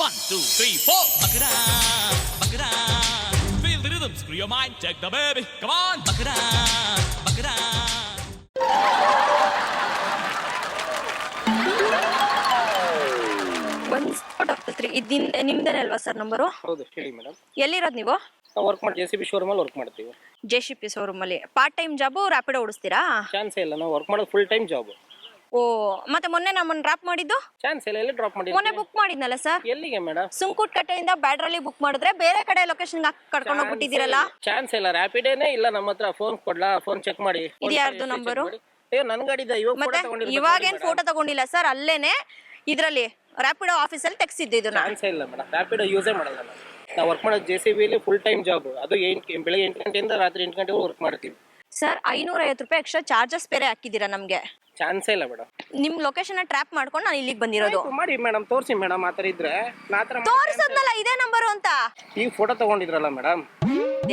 1, 2, 3, 4. Buck it up, buck it up. Feel the rhythm, screw your mind, check the baby. Come on, buck it up, buck it up. ಒಂದು spot ಆಗ್ತೈತ್ರಿ. ಇದು ನಿಮ್ದೇನೆ ಅಲ್ವಾ sir number? ಹೌದು, ಹೇಳಿ madam. ಎಲ್ಲಿರೋದು ನೀವು? ನಾವು ವರ್ಕ್ ಮಾಡಿ JCB ಶೋರೂಮಲ್ಲಿ ವರ್ಕ್ ಮಾಡ್ತೀವಿ. JCB ಶೋರೂಮಲ್ಲಿ ಪಾರ್ಟ್ ಟೈಮ್ ಜಾಬು ರ್ಯಾಪಿಡೋ ಓಡಿಸ್ತೀರಾ? ಚಾನ್ಸ್ ಇಲ್ಲ, ನಾವು ವರ್ಕ್ ಮಾಡೋದು ಫುಲ್ ಟೈಮ್ ಜಾಬ್. ಓ, ಮತ್ತೆ ಮೊನ್ನೆ ನಮ್ಮನ್ನು ಡ್ರಾಪ್ ಮಾಡಿದ್ದು? ಚಾನ್ಸ್ ಇಲ್ಲ, ಎಲ್ಲಿ ಡ್ರಾಪ್ ಮಾಡಿ? ಮೊನ್ನೆ ಬುಕ್ ಮಾಡಿದ್ನಲ್ಲ ಸರ್. ಎಲ್ಲಿಗೆ ಮೇಡಮ್? ಸುಂಕುಟ್ಕಟ್ಟೆಯಿಂದ ಬ್ಯಾಡ್ರಲ್ಲಿ ಬುಕ್ ಮಾಡಿದ್ರೆ ಬೇರೆ ಕಡೆ ಲೊಕೇಶನ್ ಕರ್ಕೊಂಡು ಹೋಗ್ಬಿಟ್ಟಿದ್ದೀರಲ್ಲ. ಚಾನ್ಸ್ ಇಲ್ಲ, ರ್ಯಾಪಿಡೇನೇ ಇಲ್ಲ ನಮ್ಮ ಹತ್ರ. ಫೋನ್ ಕೊಡ್ಲಾ? ಫೋನ್ ಚೆಕ್ ಮಾಡಿ. ಇದು ಯಾರ್ದು ನಂಬರು? ಅಯ್ಯೋ, ನನ್ನ ಗಾಡಿದ. ಮತ್ತೆ ಇವಾಗೇನ್ ಫೋಟೋ ತಗೊಂಡಿಲ್ಲ ಸರ್, ಅಲ್ಲೇನೆ ಇದ್ರಲ್ಲಿ ರ್ಯಾಪಿಡೋ ಆಫೀಸಲ್ಲಿ ತೆಗ್ಸಿದ್ದು ಇದನ್ನ. ಚಾನ್ಸ್ ಇಲ್ಲ ಮೇಡಮ್, ರ್ಯಾಪಿಡೋ ಯೂಸೇ ಮಾಡಲ್ಲ ನಾವು ವರ್ಕ್ ಮಾಡೋದು JCB ಫುಲ್ ಟೈಮ್ ಜಾಬ್. ಅದು ಬೆಳಗ್ಗೆ 8 ಗಂಟೆಯಿಂದ ರಾತ್ರಿ 8 ಗಂಟೆವರೆಗೂ ವರ್ಕ್ ಮಾಡ್ತೀವಿ. ಸರ್ 550 ರೂಪಾಯಿ ಎಕ್ಸ್ಟ್ರಾ ಚಾರ್ಜಸ್ ಬೇರೆ ಹಾಕಿದ್ದೀರಾ ನಮ್ಗೆ. ಚಾನ್ಸೇ ಇಲ್ಲ ಮೇಡಮ್. ನಿಮ್ ಲೊಕೇಶನ್ ಟ್ರ್ಯಾಪ್ ಮಾಡ್ಕೊಂಡು ನಾನು ಇಲ್ಲಿಗೆ ಬಂದಿರೋದು. ಮಾಡಿ ಮೇಡಮ್, ತೋರಿಸಿ ಮೇಡಮ್. ಆತರ ಇದ್ರೆ ತೋರಿಸದ್ನಲ್ಲ ಇದೇ ನಂಬರು ಅಂತ. ಈಗ ಫೋಟೋ ತಗೊಂಡಿದ್ರಲ್ಲ ಮೇಡಮ್,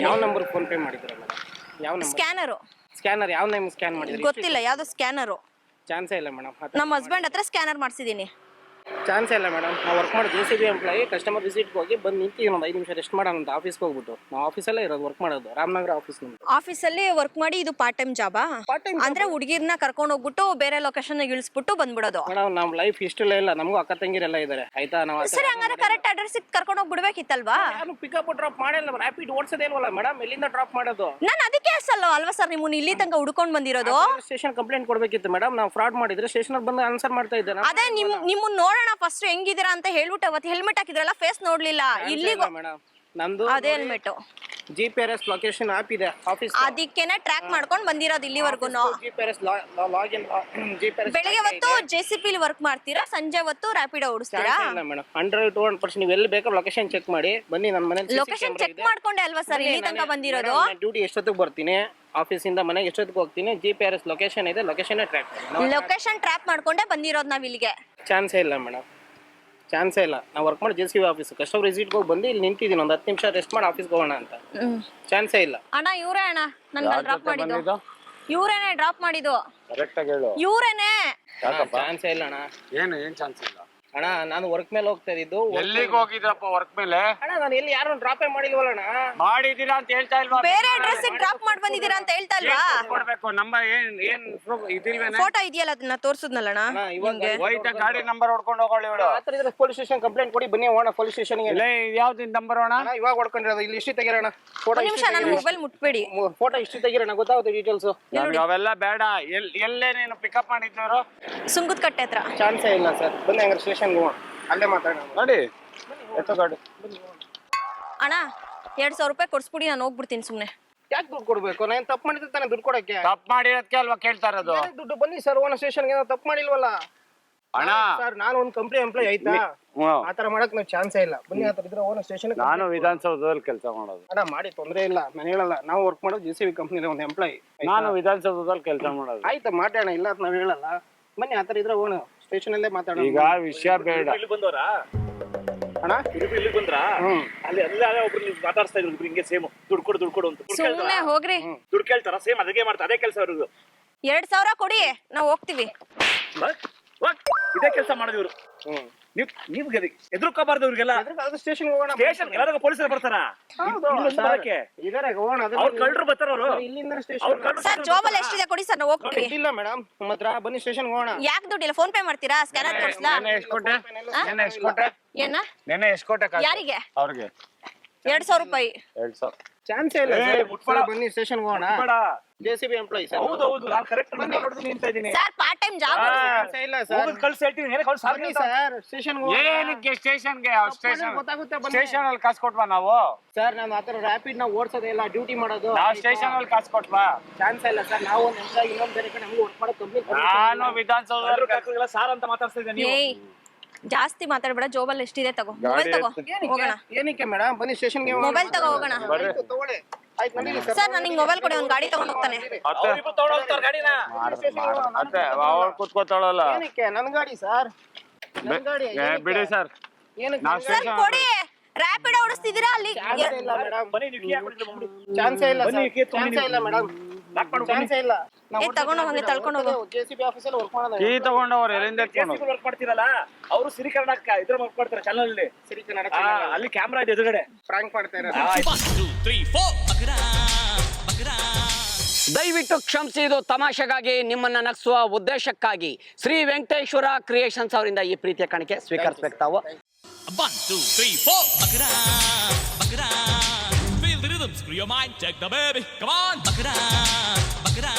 ಯಾವ ನಂಬರ್ ಫೋನ್ ಪೇ ಮಾಡಿದ್ರ ಮೇಡಮ್? ಯಾವ ನಂಬರ್? ಸ್ಕ್ಯಾನರು. ಸ್ಕ್ಯಾನರ್ ಯಾವ ನೇಮ್ ಸ್ಕ್ಯಾನ್ ಮಾಡಿದ್ರಿ? ಗೊತ್ತಿಲ್ಲ, ಯಾವ್ದು ಸ್ಕ್ಯಾನರು. ಚಾನ್ಸೇ ಇಲ್ಲ ಮೇಡಮ್. ನಮ್ಮ ಹಸ್ಬೆಂಡ್ ಹತ್ರ ಸ್ಕ್ಯಾನರ್ ಮಾಡಿಸಿದೀನಿ. ಚಾನ್ಸೇ ಇಲ್ಲ ಮೇಡಮ್. ನಾವು ವರ್ಕ್ ಮಾಡಿ JCB ಎಂಪ್ಲಾಯಿ. ಕಸ್ಟಮರ್ ವಿಸಿಟ್ಗೆ ಹೋಗಿ ಬಂದು ನಿಂತೀವಿ ಒಂದು 5 ನಿಮಿಷ ರೆಸ್ಟ್ ಮಾಡೋಣ ಅಂತ ಆಫೀಸ್ಗೆ ಹೋಗ್ಬಿಟ್ಟು. ನಾವು ಆಫೀಸಲ್ಲೇ ಇರೋದು, ವರ್ಕ್ ಮಾಡೋದು ರಾಮನಗರ ಆಫೀಸ್. ಆಫೀಸಲ್ಲಿ ವರ್ಕ್ ಮಾಡಿ ಇದು ಪಾರ್ಟ್ ಟೈಮ್ ಜಾಬಾ? ಅಂದ್ರೆ ಹುಡುಗಿರ್ನ ಕರ್ಕೊಂಡು ಹೋಗ್ಬಿಟ್ಟು ಬೇರೆ ಲೊಕೇಶನ್ ಇಳಿಸ್ಬಿಟ್ಟು ಬಂದ್ಬಿಡೋದು. ಮೇಡಮ್ ನಮ್ಮ ಲೈಫ್ ಇಷ್ಟಲ್ಲ ಇಲ್ಲ, ನಮಗೂ ಅಕ್ಕ ತಂಗಿರೆಲ್ಲ ಇದ್ದಾರೆ ಆಯ್ತಾ. ನಾವು ಸರಿ, ಹಂಗಾದ್ರೆ ಕರೆಕ್ಟ್ ಅಡ್ರೆಸ್ ಕರ್ಕೊಂಡು ಹೋಗ್ಬಿಡ್ಬೇಕಿತ್ತಲ್ವಾ? ನಾನು ಪಿಕಪ್ ಡ್ರಾಪ್ ಮಾಡಿಲ್ಲ, ರ್ಯಾಪಿಡ್ ಓಡಿಸೋದೇ ಇಲ್ವಲ್ಲ ಮೇಡಮ್. ಎಲ್ಲಿಂದ ಡ್ರಾಪ್ ಮಾಡೋದು? ನಾನು ಅದಕ್ಕೆ ಅಲ್ವಾ ಸರ್ ನಿಮ್ಮನ್ನ ಇಲ್ಲಿ ತನಕ ಹುಡ್ಕೊಂಡು ಬಂದಿರೋದು. ಸ್ಟೇಷನ್ ಕಂಪ್ಲೇಂಟ್ ಕೊಡ್ಬೇಕಿತ್ತು ಮೇಡಮ್. ನಾವು ಫ್ರಾಡ್ ಮಾಡಿದ್ರೆ ಸ್ಟೇಷನ್ ಬಂದು ಆನ್ಸರ್ ಮಾಡ್ತಾ ಇದ್ದೇನೆ. ಅದೇ ನಿಮ್ಮನ್ನ ನೋಡೋಣ ಫಸ್ಟ್ ಹೆಂಗಿದ್ದೀರಾ ಅಂತ ಹೇಳ್ಬಿಟ್ಟು ಅವತ್ತು ಹೆಲ್ಮೆಟ್ ಹಾಕಿದ್ರಲ್ಲ, ಫೇಸ್ ನೋಡ್ಲಿಲ್ಲ. ಇಲ್ಲಿಗೂ ಮೇಡಮ್ ನಂದು ಅದೇ ಹೆಲ್ಮೆಟ್ GPS ಲೊಕೇಶನ್ ಆಪ್ ಇದೆ ಆಫೀಸ್, ಅದಕ್ಕೇನೆ ಟ್ರ್ಯಾಕ್ ಮಾಡ್ಕೊಂಡು ಬಂದಿರೋದು ಇಲ್ಲಿವರೆಗೂ. GPS login GPS. ಬೆಳಿಗ್ಗೆ ಹೊತ್ತು JCB ವರ್ಕ್ ಮಾಡ್ತೀರಾ, ಸಂಜೆ ಹೊತ್ತು ರ್ಯಾಪಿಡೋ ಓಡಿಸ್ತೀರಾ? ಇಲ್ಲ ಮೇಡಮ್, 100% ನೀವು ಎಲ್ಲಿ ಬೇಕಾದ್ರೂ ಲೊಕೇಶನ್ ಚೆಕ್ ಮಾಡಿ ಬನ್ನಿ. ನನ್ನ ಮನೆ ಲೊಕೇಶನ್ ಚೆಕ್ ಮಾಡ್ಕೊಂಡೆ ಅಲ್ವಾ ಸರ್ ಇಲ್ಲಿ ತನಕ ಬಂದಿರೋದು? ಡ್ಯೂಟಿ ಎಷ್ಟೊತ್ತಿಗೆ ಬರ್ತೀನಿ, ಆಫೀಸಿಂದ ಮನೆಗೆ ಎಷ್ಟೊತ್ತಿಗೆ ಹೋಗ್ತೀನಿ, GPS ಲೊಕೇಶನ್ ಇದೆ, ಲೊಕೇಶನ್ ಟ್ರ್ಯಾಕ್ ಮಾಡಿ ಲೊಕೇಶನ್ ಟ್ರ್ಯಾಪ್ ಮಾಡ್ಕೊಂಡೆ ಬಂದಿರೋದು ನಾವ್ ಇಲ್ಲಿಗೆ. ಚಾನ್ಸೇ ಇಲ್ಲ ಮೇಡಮ್, ಚಾನ್ಸೇ ಇಲ್ಲ. ನಾವು ವರ್ಕ್ ಮಾಡಿ JCB ಆಫೀಸ್ ಕಸ್ಟಮರ್ ವಿಸಿಟ್ಗೆ ಹೋಗಿ ಬಂದು ಇಲ್ಲಿ ನಿಂತಿದ್ದೀನಿ ಒಂದು 10 ನಿಮಿಷ ರೆಸ್ಟ್ ಮಾಡಿ ಆಫೀಸ್ಗೆ ಹೋಗೋಣ ಅಂತ. ಚಾನ್ಸೇ ಇಲ್ಲ. ಅಣ್ಣ ಇವರೇ ಅಣ್ಣ ನನ್ನ ಡ್ರಾಪ್ ಮಾಡಿದ್ದು, ಇವರೇನೆ ಡ್ರಾಪ್ ಮಾಡಿದ್ದು. ಕರೆಕ್ಟ್ ಆಗಿ ಹೇಳು. ಇವರೇನೆ. ಚಾನ್ಸೇ ಇಲ್ಲ ಅಣ್ಣ. ಏನ್ ಚಾನ್ಸ್ ಇಲ್ಲ ಅಣ್ಣ. ನಾನು ವರ್ಕ್ ಮೇಲೆ ಹೋಗ್ತಾ ಇದ್ದು. ಎಲ್ಲಿಗೆ ಹೋಗಿದ್ರಪ್ಪ ವರ್ಕ್ ಮೇಲೆ? ಅಣ್ಣ ನಾನು ಎಲ್ಲಿ ಯಾರು ಡ್ರಾಪೇ ಮಾಡಿಲ್ವಲ್ಲ ಅಣ್ಣ. ಮಾಡಿದೀರಾ ಅಂತ ಹೇಳ್ತಾ ಇಲ್ವಾ? ಬೇರೆ ಅಡ್ರೆಸ್ ಡ್ರಾಪ್ ಮಾಡಿ ಬಂದಿದ್ದೀರಾ ಅಂತ ಹೇಳ್ತಾ ಇಲ್ವಾ? ಕೊಡ್ಬೇಕು ನಂಬರ್. ಏನ್ ಇದಿಲ್ವೇನೆ? ಫೋಟೋ ಇದೆಯಲ್ಲ ಅದನ್ನ ತೋರಿಸಿದ್ನಲ್ಲ ಅಣ್ಣ ನಿಮ್ಗೆ. ಹೋಯ್ತಾ ಗಾಡಿ ನಂಬರ್ ಹೊಡ್ಕೊಂಡು ಹೋಗೋಳಿ ಇವಳು. ಆತರ ಇದ್ರೆ ಪೊಲೀಸ್ ಸ್ಟೇಷನ್ ಕಂಪ್ಲೇಂಟ್ ಕೊಡಿ ಬನ್ನಿ ಹೋಗೋಣ ಪೊಲೀಸ್ ಸ್ಟೇಷನ್ಗೆ. ಇಲ್ಲ ಯಾವ್ದು ನಂಬರ್ ಹೋಣ? ಇವಾಗ ಹೊಡ್ಕೊಂಡಿರೋದು ಇಲ್ಲಿ ಹಿಸ್ಟ್ರಿ ತೆಗಿರೋಣ. ಫೋಟೋ ನಿಮಿಷ, ನನ್ನ ಮೊಬೈಲ್ ಮುಟ್ಬೇಡಿ. ಫೋಟೋ ಹಿಸ್ಟ್ರಿ ತೆಗಿರೋಣ, ಗೊತ್ತಾಗುತ್ತೆ ಡೀಟೇಲ್ಸ್. ಅವೆಲ್ಲ ಬೇಡ. ಎಲ್ಲೇ ನೀನು ಪಿಕಪ್ ಮಾಡಿದ್ದವರು? ಸುಂಕುತ್ಕಟ್ಟೆ ಹತ್ರ. ಚಾನ್ಸೇ ಇಲ್ಲ ಸರ್. ಬನ್ನಿ ಹಂಗಾರೆ ಸ್ಟೇಷನ್ಗೆ ಹೋಗೋಣ, ಅಲ್ಲೇ ಮಾತಾಡೋಣ. ನೋಡಿ ಎತ್ತು ಗಾಡಿ. ಅಣ್ಣ 2000 ರೂಪಾಯಿ ಕೊಡ್ಸ್ಬಿಡಿ, ನಾನು ಹೋಗ್ಬಿಡ್ತೀನಿ ಸುಮ್ನೆ. ಯಾಕೆ ದುಡ್ಡು ಕೊಡ್ಬೇಕು? ನಾನು ತಪ್ಪು ಮಾಡಿದ್ರೆ ತಾನೇ ದುಡ್ಡು ಕೊಡಕ್ಕೆ. ತಪ್ಪು ಮಾಡಿರೋದಕ್ಕೆ ಅಲ್ವಾ ಕೇಳ್ತಾ ಇರೋದು? ದುಡ್ಡು ಬನ್ನಿ ಸರ್ ಹೋಗೋಣ ಸ್ಟೇಷನ್ಗೆ. ನಾವು ತಪ್ಪು ಮಾಡಿಲ್ವಲ್ಲ ಅಣ್ಣ. ಸರ್ ನಾನು ಒಂದು ಕಂಪ್ನಿ ಎಂಪ್ಲಾಯ್ ಆಯ್ತಾ, ಆತರ ಮಾಡಕ್ ನಾವು ಚಾನ್ಸೇ ಇಲ್ಲ. ಬನ್ನಿ ಆತರ ಇದ್ರೆ ಹೋಗೋಣ ಸ್ಟೇಷನ್. ನಾನು ವಿಧಾನಸೌಧದಲ್ಲಿ ಕೆಲಸ ಮಾಡೋದು. ಅಣ್ಣ ಮಾಡಿ ತೊಂದರೆ ಇಲ್ಲ, ನಾನು ಹೇಳಲ್ಲ. ನಾವು ವರ್ಕ್ ಮಾಡೋದು JCB ಕಂಪ್ನಿ ಒಂದು ಎಂಪ್ಲಾಯ್. ನಾನು ವಿಧಾನಸೌಧದಲ್ಲಿ ಕೆಲಸ ಮಾಡೋದು. ಆಯ್ತಾ ಮಾತಾಡೋಣ, ಇಲ್ಲ ಅಂತ ನಾವ್ ಹೇಳಲ್ಲ. ಬನ್ನಿ ಆತರ ಇದ್ರೆ ಹೋಗೋಣ ಸ್ಟೇಷನ್ ಅಲ್ಲೇ ಮಾತಾಡೋಣ. ಈಗ ವಿಷಯ ಬೇಡ. ಬಂದವರಾ ಅಣ್ಣ ಇಲ್ಲಿ ಬಂದ್ರ ಅಲ್ಲಿ ಅಲ್ಲೇ ಒಬ್ರು ನೀವು ಮಾತಾಡ್ಸ್ತಾ ಇದ್ರು ಹಿಂಗೆ ಸೇಮ್ ದುಡ್ಡು ಕೊಡು ಅಂತ ಸುಮ್ನೆ ಹೋಗ್ರಿ. ದುಡ್ಡು ಕೇಳ್ತಾರ, ಸೇಮ್ ಅದಕ್ಕೆ ಮಾಡ್ತಾರೆ, ಅದೇ ಕೆಲಸ ಅವ್ರಿಗೆ. 2000 ಕೊಡಿ, ನಾವು ಹೋಗ್ತೀವಿ. ಇದೇ ಕೆಲಸ ಮಾಡೋದು ಇವ್ರು. ನೀವು ಎದುರ್ಕೋಬಾರ್ದು ಇವ್ರಿಗೆಲ್ಲ. ಸ್ಟೇಷನ್ ಹೋಗೋಣ. ಸ್ಟೇಷನ್ ಎಲ್ಲರಿಗೂ ಪೊಲೀಸರು ಬರ್ತಾರ, ಅವ್ರು ಕಳ್ಳರು ಬರ್ತಾರ. ಅವರು ಇಲ್ಲಿಂದ ಸ್ಟೇಷನ್. ಸರ್ ಜೋಬಲ್ ಎಷ್ಟಿದೆ ಕೊಡಿ ಸರ್, ನಾವು ಹೋಗ್ತೀವಿ. ಇಲ್ಲ ಮೇಡಮ್ ನಮ್ಮ ಹತ್ರ. ಬನ್ನಿ ಸ್ಟೇಷನ್ ಹೋಗೋಣ. ಯಾಕೆ ದುಡ್ಡಿಲ್ಲ? ಫೋನ್ ಪೇ ಮಾಡ್ತೀರಾ? ಸ್ಕ್ಯಾನರ್ ತೋರಿಸ್ಲಾ? ನೆನ್ನೆ ಎಷ್ಟು ಕೊಟ್ಟೆ? ಏನ ನೆನ್ನೆ ಎಷ್ಟು ಕೊಟ್ಟೆ? ಯಾರಿಗೆ? ಅವ್ರಿಗೆ 2000 ರೂಪಾಯಿ. 2000. ಚಾನ್ಸೇ ಇಲ್ಲ. ಬನ್ನಿ ಸ್ಟೇಷನ್ ಹೋಗೋಣ. JCB employ sir. ಹೌದು ನಾನು ಕರೆಕ್ಟ್ ನಿಂತ ಇದ್ದೀನಿ ಸರ್ ಪಾರ್ಟ್ ಟೈಮ್ ಜಾಬ್. ಚಾನ್ಸೇ ಇಲ್ಲ ಸರ್. ಕಳ್ಸಿ ಹೇಳ್ತೀನಿ. ಬನ್ನಿ ಸರ್ ಸ್ಟೇಷನ್ ಹೋಗೋಣ. ಏನಕ್ಕೆ ಸ್ಟೇಷನ್ಗೆ? ಗೊತ್ತಾಗುತ್ತೆ ಬನ್ನಿ. ಸ್ಟೇಷನ್ ಅಲ್ಲಿ ಕಾಸು ಕೊಟ್ವಾ ನಾವು? ಸರ್ ನಾನು ಆತರ ರ್ಯಾಪಿಡ್ ನಾವು ಓಡಿಸೋದೇ ಇಲ್ಲ, ಡ್ಯೂಟಿ ಮಾಡೋದು. ನಾವು ಸ್ಟೇಷನ್ ಅಲ್ಲಿ ಕಾಸು ಕೊಟ್ವಾ? ಚಾನ್ಸ್ ಇಲ್ಲ ಸರ್. ನಾವು ಒಂದು ಎಂಪ್ಲಾಯ್, ಇನ್ನೊಂದು ಬೇರೆ ಕಡೆ ನಮ್ಗೆ ವರ್ಕ್ ಮಾಡೋ ಕಂಪ್ನಿ. ನಾನು ವಿಧಾನಸೌಧ ಸಾರ್ ಅಂತ ಮಾತಾಡ್ತಾ ಇದ್ದೀನಿ. ಏಯ್ ಜಾಸ್ತಿ ಮಾತಾಡ್ಬೇಡ. ಜೋಬಲ್ ಎಷ್ಟಿದೆ ತಗೋ, ಮೊಬೈಲ್ ತಗೋ ಹೋಗೋಣ. ಏನಕ್ಕೆ ಮೇಡಮ್? ಬನ್ನಿ ಸ್ಟೇಷನ್ಗೆ ಮೊಬೈಲ್ ತಗೋ ಹೋಗೋಣ. ತಗೊಳ್ಳಿ. ಆಯ್ತು ನಡೀಲಿ ಸರ್. ಸರ್ ನನಗೆ ಮೊಬೈಲ್ ಕೊಡಿ, ಒಂದು ಗಾಡಿ ತಗೊಂಡು ಹೋಗ್ತಾನೆ. ಅತ್ತೆ ಅವ್ರು ಕೂತ್ಕೋತಾಳಲ್ಲ. ಏನಕ್ಕೆ? ನನ್ನ ಗಾಡಿ ಸರ್, ನನ್ನ ಗಾಡಿ. ಬಿಡಿ ಸರ್. ಏನಕ್ಕೆ? ಸರ್ ಕೊಡಿ. ರ್ಯಾಪಿಡ್ ಓಡಿಸ್ತಿದ್ದೀರಾ ಅಲ್ಲಿ? ಚಾನ್ಸೇ ಇಲ್ಲ ಮೇಡಮ್. ಚಾನ್ಸೇ ಇಲ್ಲ ಮೇಡಮ್. ಲಾಕ್ ಮಾಡು ಚಾನ್ಸೇ ಇಲ್ಲ ತಗೊಂಡು ಹಂಗೆ ತಳ್ಕೊಂಡು ಹೋಗು. JCB ಆಫೀಸಲ್ಲಿ ವರ್ಕ್ ಮಾಡೋದು ಕೀ ತಗೊಂಡವ್ರು ಎಲ್ಲಿಂದ ಎತ್ಕೊಂಡು ವರ್ಕ್ ಮಾಡ್ತೀರಲ್ಲ ಅವರು ಸಿರಿಕರಣ ಇದ್ರ ವರ್ಕ್ ಮಾಡ್ತಾರೆ ಚಾನಲ್ ಅಲ್ಲಿ ಸಿರಿ ಕನ್ನಡ ಅಲ್ಲಿ ಕ್ಯಾಮ್ರಾ ಇದೆ ಎದುರುಗಡೆ ಪ್ರಾಂಕ್ ಮಾಡ್ತಾ ಇರೋದು 1 2 3 4 ಬಕರಾ ಬಕರಾ ದಯವಿಟ್ಟು ಕ್ಷಮಿಸಿ, ಇದು ತಮಾಷೆಗಾಗಿ ನಿಮ್ಮನ್ನ ನಗಿಸುವ ಉದ್ದೇಶಕ್ಕಾಗಿ ಶ್ರೀ ವೆಂಕಟೇಶ್ವರ ಕ್ರಿಯೇಷನ್ಸ್ ಅವರಿಂದ ಈ ಪ್ರೀತಿಯ ಕಾಣಿಕೆ ಸ್ವೀಕರಿಸಬೇಕು ತಾವು. 1 2 3 4 ಬಕರಾ ಬಕರಾ feel the rhythm screw your mind check the baby come on ಬಕರಾ ಬಕರಾ